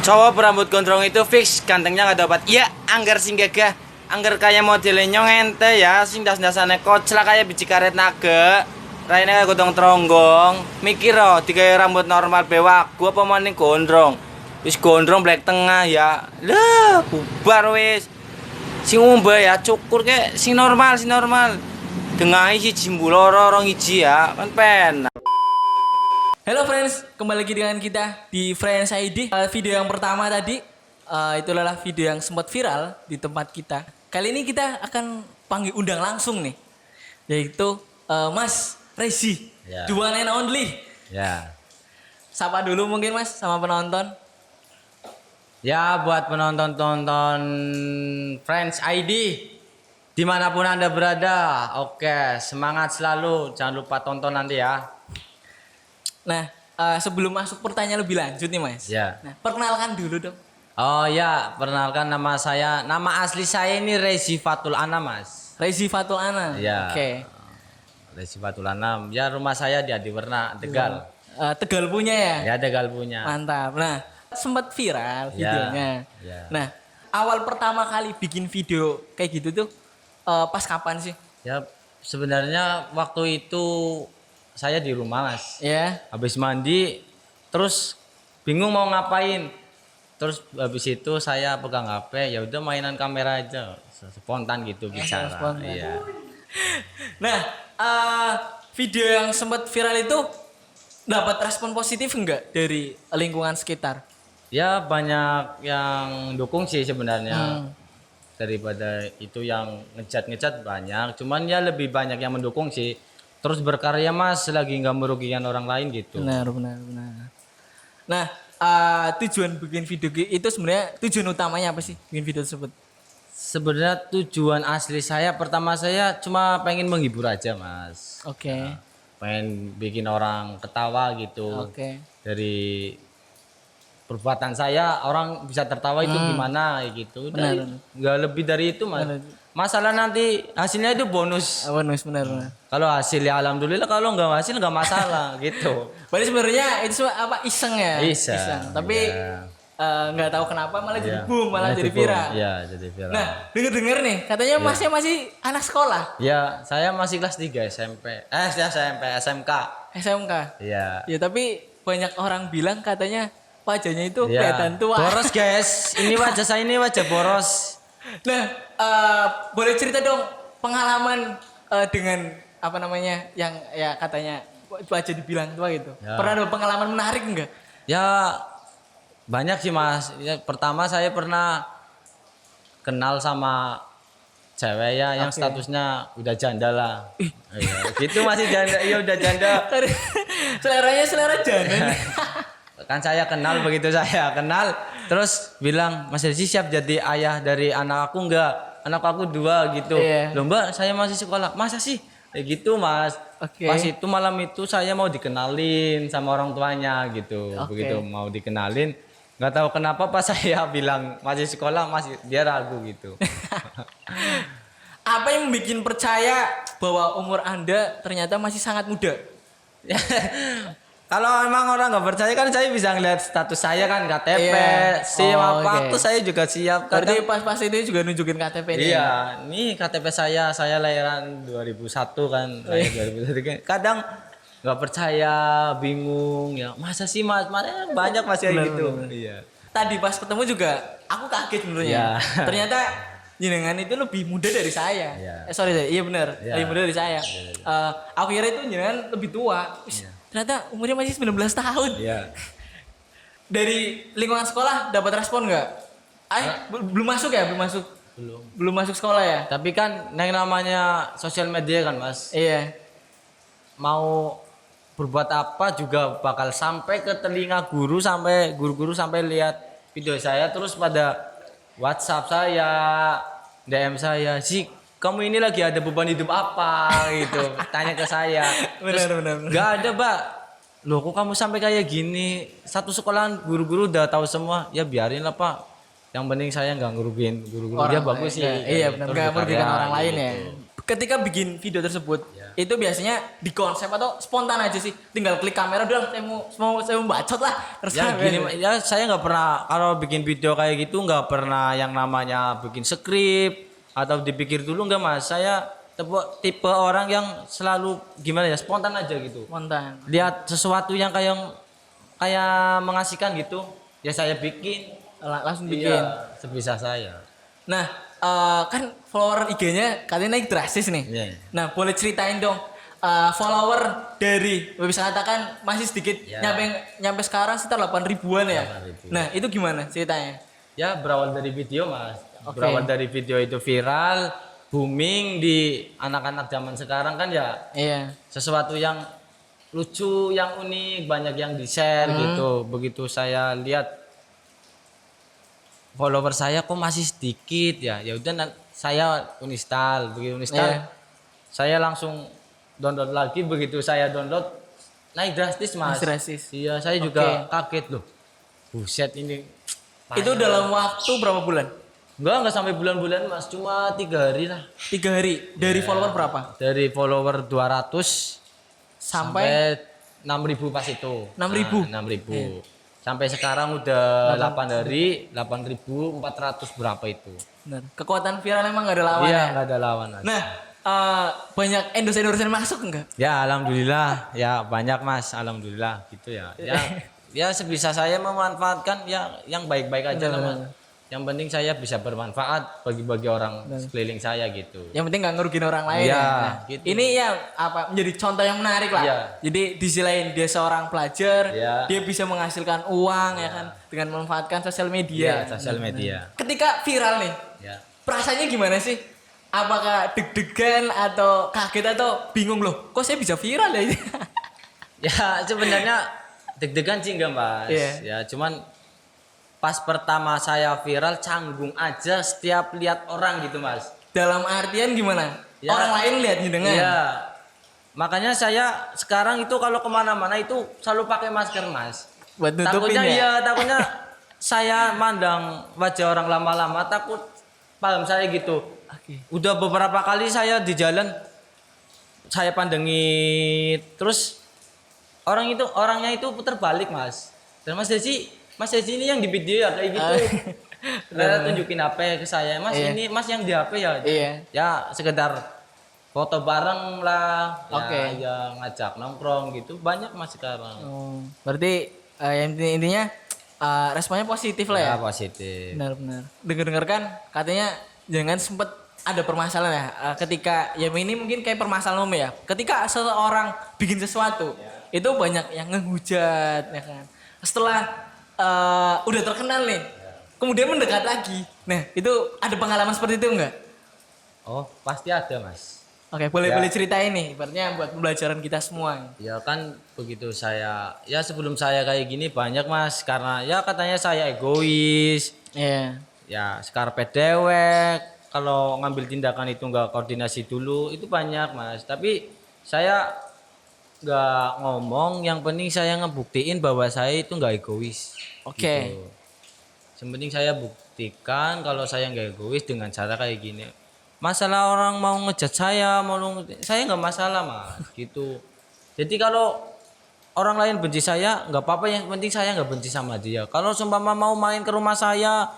Cowok berambut gondrong itu fix gantengnya nggak dapat. Iya, anggar sing gagah. Anggar kayak modelnya ente ya, sing das-dasane koclak kayak biji karet naga. Raine kayak godong tronggong. Mikir loh, digawe rambut normal bewak. Gua pemaning gondrong. Wis gondrong black tengah ya. Lah, bubar wis. Sing umbe ya cukur kayak sing normal, sing normal. Dengahi siji mbuloro rong iji ya, kan pen. Halo friends, kembali lagi dengan kita di Friends ID. Video yang pertama tadi itu adalah video yang sempat viral di tempat kita. Kali ini kita akan panggil undang langsung nih, yaitu Mas Rezi, Ya. the one and only. Ya, Sapa dulu mungkin Mas sama penonton. ya buat penonton-tonton Friends ID dimanapun Anda berada, oke semangat selalu, jangan lupa tonton nanti ya. Nah, sebelum masuk pertanyaan lebih lanjut nih Mas. Ya. Nah, perkenalkan dulu dong. Oh ya, perkenalkan nama asli saya ini Rezi Fatul Anam Mas. Rezi Fatul Ana. Ya. Oke. Rezi Fatul Anam, ya rumah saya di Adiwerna, Tegal. Tegal punya ya? Ya Tegal punya. Mantap. Nah, sempat viral videonya. Ya. Nah, awal pertama kali bikin video kayak gitu tuh pas kapan sih? Ya sebenarnya waktu itu saya di rumah Mas. Ya. Habis mandi, terus bingung mau ngapain. Terus habis itu saya pegang HP, ya udah mainan kamera aja, spontan gitu bicara. spontan. Iya. Nah, video yang sempat viral itu dapat respon positif enggak dari lingkungan sekitar? Ya banyak yang dukung sih sebenarnya. Daripada itu yang ngecat banyak, cuman ya lebih banyak yang mendukung sih. Terus berkarya Mas, lagi nggak merugikan orang lain gitu. Benar. Nah, tujuan bikin video itu sebenarnya tujuan utamanya apa sih bikin video tersebut? Sebenarnya tujuan asli saya, pertama saya cuma pengen menghibur aja Mas. Oke. Pengen bikin orang ketawa gitu. Oke. Dari perbuatan saya orang bisa tertawa itu gimana gitu. Benar. Nggak lebih dari itu Mas. Benar. Masalah nanti hasilnya itu bonus. Bonus benar. Kalau hasilnya alhamdulillah, kalau nggak hasil nggak masalah gitu. Berarti sebenarnya itu semua apa iseng ya? Iseng, Tapi iya. nggak tahu kenapa malah jadi Iya. boom, malah jadi boom. viral. Iya, jadi viral. Nah, denger nih, katanya Masnya masih anak sekolah, Ya, saya masih kelas 3 SMP. SMK. SMK. Iya. Ya, tapi banyak orang bilang katanya wajahnya itu Iya. kelihatan tua. Boros, guys. Ini wajah saya ini wajah boros. Nah, boleh cerita dong pengalaman dengan apa namanya yang ya katanya wajah dibilang tua gitu. Ya. Pernah ada pengalaman menarik enggak? Ya, banyak sih Mas. Ya, pertama saya pernah kenal sama cewek ya yang statusnya udah janda lah. Iya, gitu masih janda. Iya udah janda. Seleranya selera janda. Kan saya kenal, begitu saya kenal terus bilang, Mas Rezi siap jadi ayah dari anak aku enggak? Anak aku 2 gitu. Iya. Loh Mbak, saya masih sekolah. Masa sih? Kayak gitu Mas. Oke. Pas itu malam itu saya mau dikenalin sama orang tuanya gitu. Oke. Begitu mau dikenalin, nggak tahu kenapa pas saya bilang masih sekolah, masih dia ragu gitu. Apa yang bikin percaya bahwa umur Anda ternyata masih sangat muda? Kalau emang orang nggak percaya kan saya bisa ngeliat status saya kan KTP, Iya. SIM Oh, apa oke. tuh saya juga siap. Berarti Kadang pas itu juga nunjukin KTP nih. iya, nih KTP saya lahiran 2001 kan, lahir 2001 kan. Kadang nggak percaya, bingung ya. Masa sih Mas? Banyak masih kayak gitu. Iya. Tadi pas ketemu juga aku kaget dulunya. Iya. Ternyata jenengan itu lebih muda dari saya. Iya. Sorry, iya benar. Iya. Lebih muda dari saya. Aku kira itu jenengan lebih tua. Ternyata umurnya masih 19 tahun. Iya. Dari lingkungan sekolah dapat respon nggak? Belum masuk ya? Belum masuk sekolah ya? Tapi kan yang namanya sosial media kan Mas, Iya. mau berbuat apa juga bakal sampai ke telinga guru, sampai guru-guru sampai lihat video saya terus pada WhatsApp saya, DM saya, "Sih, kamu ini lagi ada beban hidup apa?" gitu. Tanya ke saya. Benar. Gak ada, Mbak. Loh, kok kamu sampai kayak gini? Satu sekolahan guru-guru udah tahu semua. Ya biarin lah, Pak. Yang penting saya nggak ngerugiin guru-guru. Dia bagus sih. Iya benar. Nggak merugikan orang lain ya. ketika bikin video tersebut itu biasanya di konsep atau spontan aja sih, tinggal klik kamera udah saya mau bacot lah terus Ya gini, ya saya nggak pernah kalau bikin video kayak gitu nggak pernah yang namanya bikin skrip atau dipikir dulu nggak mas. Saya tipe orang yang selalu gimana ya spontan aja gitu. spontan. Lihat sesuatu yang kayak mengasihkan gitu, ya saya bikin. Langsung bikin. Iya, sebisa saya. Nah, kan follower IG-nya katanya naik drastis nih. Iya. Nah, boleh ceritain dong follower dari bisa katakan masih sedikit Ya. nyampe sekarang sekitar 8 ribuan ya. 8.000. Nah, itu gimana ceritanya? Ya berawal dari video mas. Oke. Berawal dari video itu viral, booming di anak-anak zaman sekarang kan ya Iya. sesuatu yang lucu, yang unik, banyak yang di-share gitu. Begitu saya lihat follower saya kok masih sedikit ya. Ya udah saya uninstall, begitu uninstall. Iya. Saya langsung download lagi, begitu saya download naik drastis mas. Naik drastis. Iya, saya juga kaget loh. Buset ini. Itu dalam waktu berapa bulan? Enggak sampai bulan-bulan mas, cuma 3 hari lah. 3 hari. Dari follower berapa? Dari follower 200 Sampai 6.000 pas itu. 6.000? Nah, 6.000. Sampai sekarang udah 8 hari, 8.400 berapa itu. benar. Kekuatan viral emang gak ada lawan Iya, ya. enggak ada lawan. Mas. Nah, banyak endorse-endorse masuk enggak? Ya alhamdulillah, ya banyak mas, alhamdulillah gitu ya. Ya sebisa saya memanfaatkan ya yang baik-baik aja lah mas. Yang penting saya bisa bermanfaat bagi-bagi orang sekeliling saya gitu. Yang penting gak ngerugiin orang lain Iya, ya. Nah, gitu. ini ya apa menjadi contoh yang menarik lah. Iya. Jadi di sisi lain dia seorang pelajar, Iya. dia bisa menghasilkan uang ya kan dengan memanfaatkan sosial media. Iya, sosial media. Ketika viral nih, Ya. perasaannya gimana sih? Apakah deg-degan atau kaget atau bingung loh? Kok saya bisa viral ya? Ya sebenarnya deg-degan sih enggak mas. Iya. Ya cuman pas pertama saya viral canggung aja setiap lihat orang gitu mas. Dalam artian gimana? Ya. Orang lain lihat dengan. Iya. Makanya saya sekarang itu kalau kemana-mana itu selalu pakai masker mas. Buat nutupin Takutnya ya. iya, takutnya saya mandang wajah orang lama-lama takut paham saya gitu. Oke. Udah beberapa kali saya di jalan saya pandangi terus orangnya itu putar balik mas. Dan Mas Desi ini yang di video ya kayak gitu. Saya tunjukin HP ke saya, Mas Iya. ini Mas yang di HP ya. Iya. Ya sekedar foto bareng lah. Oke. Ya ngajak nongkrong gitu banyak Mas sekarang. Oh, berarti yang intinya responnya positif lah ya. Ya positif. Benar-benar. Dengar-dengar kan katanya jangan sempet ada permasalahan ya. Ketika ya ini mungkin kayak permasalahan umum ya. Ketika seseorang bikin sesuatu itu banyak yang ngehujat ya kan. Setelah udah terkenal nih, kemudian mendekat lagi. Nah itu ada pengalaman seperti itu enggak? Oh pasti ada Mas. Oke, boleh Ya. ceritain nih, ibaratnya buat pembelajaran kita semua. Ya kan begitu saya ya sebelum saya kayak gini banyak Mas karena ya katanya saya egois. Iya. Ya skarpe dewek kalau ngambil tindakan itu nggak koordinasi dulu itu banyak Mas tapi saya nggak ngomong yang penting saya ngebuktiin bahwa saya itu nggak egois. Oke. Gitu. Yang penting saya buktikan kalau saya nggak egois dengan cara kayak gini. Masalah orang mau ngejat saya nggak masalah Mas gitu. Jadi kalau orang lain benci saya nggak apa-apa yang penting saya nggak benci sama dia. Kalau seumpama mau main ke rumah saya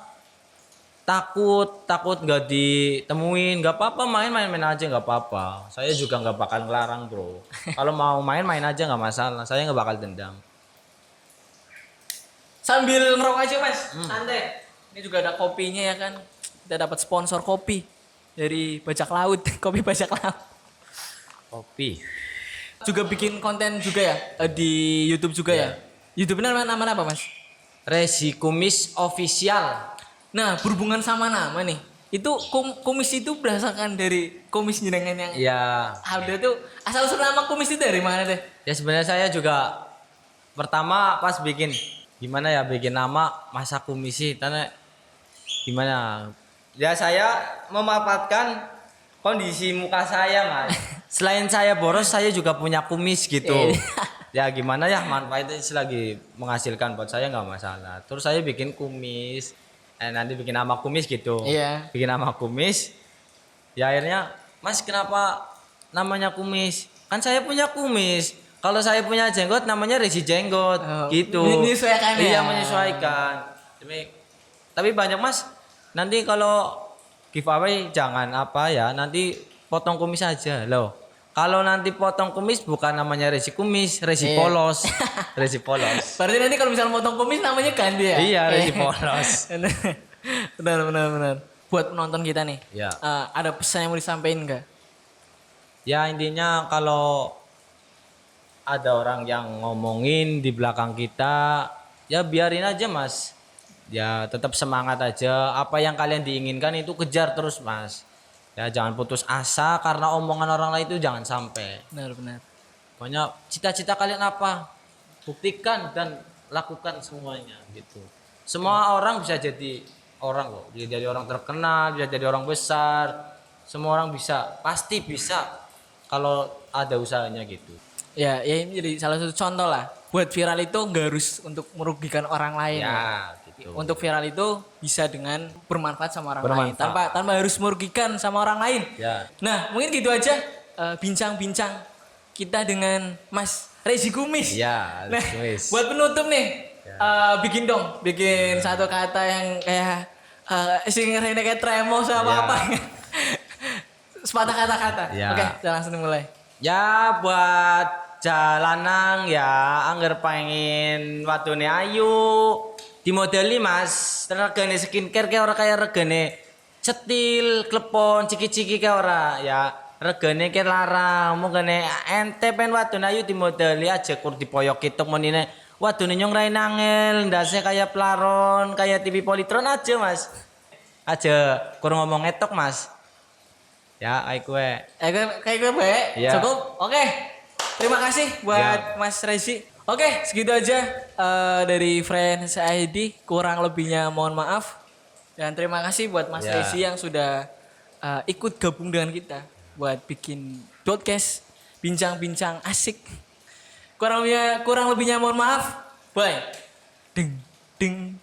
takut nggak ditemuin nggak apa-apa main aja nggak apa-apa saya juga nggak bakal ngelarang bro kalau mau main aja nggak masalah saya nggak bakal dendam. Sambil ngerokok aja mas, santai. Ini juga ada kopinya ya kan. Kita dapat sponsor kopi dari Bajak Laut, kopi Bajak Laut. Kopi Juga bikin konten juga ya di YouTube juga ya. YouTube-nya nama apa mas? Resi Kumis Official. Nah berhubungan sama nama nih, itu kumis itu berdasarkan dari kumis jenengan yang Ya ada tuh asal usul nama kumis itu dari mana deh? ya sebenarnya saya juga pertama pas bikin gimana ya bikin nama masa kumisi karena gimana ya saya memanfaatkan kondisi muka saya Mas. Selain saya boros saya juga punya kumis gitu. Ya gimana ya manfaatnya selagi menghasilkan buat saya nggak masalah. Terus saya bikin kumis, nanti bikin nama kumis gitu. Iya. Bikin nama kumis. Ya akhirnya Mas kenapa namanya kumis? Kan saya punya kumis. Kalau saya punya jenggot namanya Resi Jenggot Oh, gitu. menyesuaikan ya? Iya menyesuaikan. Tapi banyak mas. Nanti kalau giveaway jangan apa ya. Nanti potong kumis aja loh. Kalau nanti potong kumis bukan namanya Resi Kumis, Resi Iya. Polos. Resi Polos. Berarti nanti kalau misalnya potong kumis namanya ganti ya? Iya, Resi Polos. Benar. Buat penonton kita nih, Ya. ada pesan yang mau disampaikan nggak? Ya intinya kalau ada orang yang ngomongin di belakang kita, ya biarin aja mas. Ya tetap semangat aja. Apa yang kalian diinginkan itu kejar terus mas. Ya jangan putus asa karena omongan orang lain itu jangan sampai. Benar. Pokoknya cita-cita kalian apa? Buktikan dan lakukan semuanya gitu. Semua orang bisa jadi orang kok. Bisa jadi orang terkenal, bisa jadi orang besar. Semua orang bisa, pasti bisa kalau ada usahanya gitu. Ya ini jadi salah satu contoh lah. Buat viral itu nggak harus untuk merugikan orang lain. Ya, gitu. Untuk viral itu bisa dengan bermanfaat sama orang lain, Bermanfaat. tanpa harus merugikan sama orang lain. Ya. Nah mungkin gitu aja bincang-bincang kita dengan Mas Resi Kumis. Ya, Nah Kumis. buat penutup nih, bikin satu kata yang kayak sing rene kayak tremo sama Ya. apa. Sepatah kata-kata. Ya. Oke, kita langsung mulai. Ya buat jalanan ya anggar pengen wadone ayu dimodeli mas regane skincare kayak ora kayak regane cetil klepon ciki-ciki kayak ora ya regane kayak larang mungkin ente pen wadone ayu dimodeli aja kur dipoyok itu menine wadone nyong rai nangel ndase kayak plaron kayak TV Politron aja mas aja kur ngomong etok mas ya kayak gue. Kayak gue baik. Iya. Cukup. Oke. Terima kasih buat Mas Rezi. Oke, segitu aja dari Friends ID. Kurang lebihnya mohon maaf. Dan terima kasih buat Mas Ya. Rezi yang sudah ikut gabung dengan kita buat bikin podcast bincang-bincang asik. Kurang lebihnya mohon maaf. Bye. Ding ding.